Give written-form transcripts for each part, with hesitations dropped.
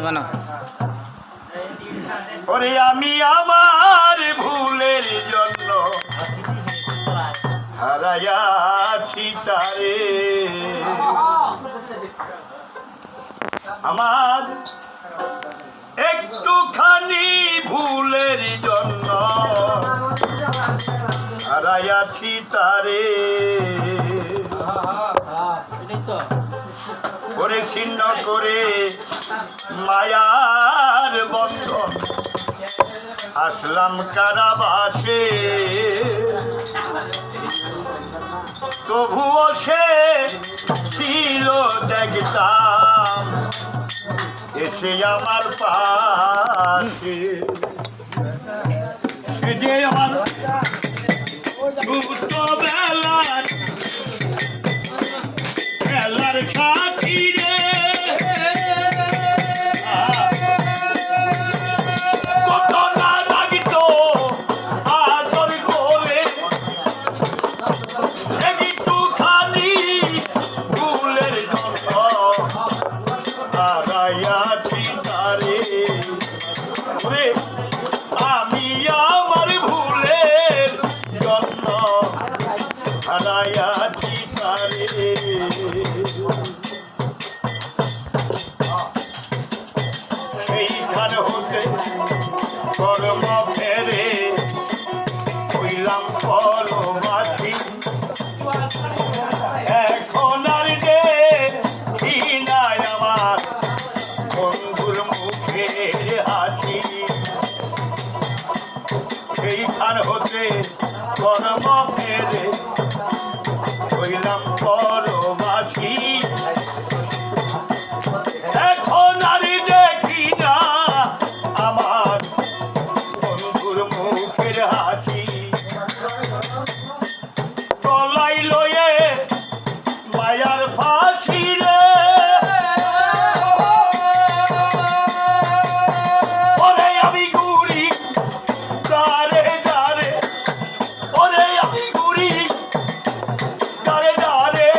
বানাও। ওরে আমি আমার ভুলের জন্য হারাইয়াছি তারে, আমার একটুখানি ভুলের জন্য হারাইয়াছি তারে। করে ছিন্ন করে মায়ার বন্ধন আসলাম কারাবাসে, তবুও সে ছিল দেখতাম এসে আমার পাশে। সে যে আমার ছোটবেলার খেলার সাথী রে, কত না লাগিত আদর করে, একটুখানি ভুলের জন্য হারাইয়াছি তারে। আমি আমার ভুলের জন্য হারাইয়াছি তারে। সেইখান হতে কর্ম ফেরে হইলাম পরবাসী, এখন আর দেখি নাই আমার বন্ধুর মুখের হাসি। সেইখান হতে কর্ম ফেরে হইলাম পরবাসী, এখন আর দেখি না আমার বন্ধুর মুখের হাসি। গলায় লয়ে মায়ার ফাঁসি রে, ওরে আমি ঘুরি দারে দারে, ওরে আমি ঘুরি দারে দারে,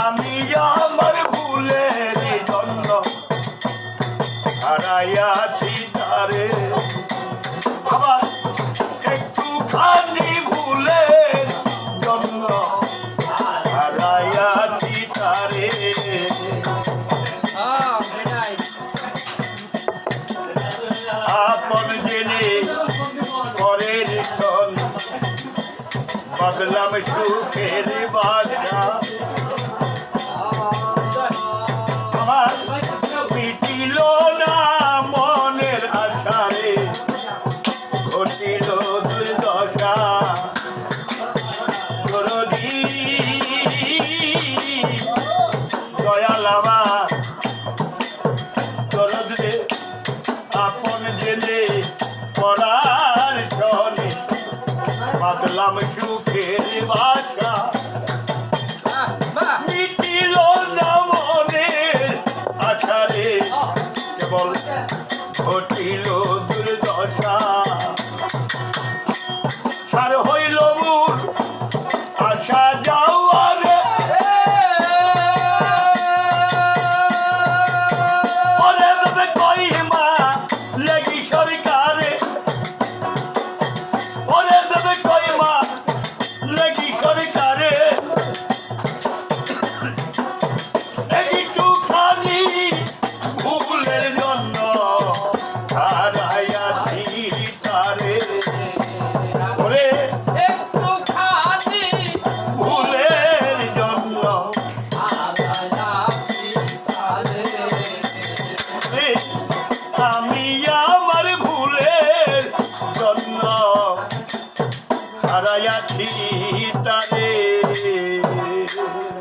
আমি আমার ভুলের জন্য হারাইয়াছি তারে। আবার একটুখানি ভুলের জন্য হারাইয়াছি তারে। আপন জেনে পরের ক্ষণ বদলাম সুখের বাসা, আমার মিটিল না মনের আশারে, ঘটিল দুর্দশা। দয়াল আমার দরদ রে, আপন জেনে পরার ক্ষণে বাদলাম সুখের বাসা, মিটিল না মনের আশারে, কেবল ঘটিল দুর্দশা।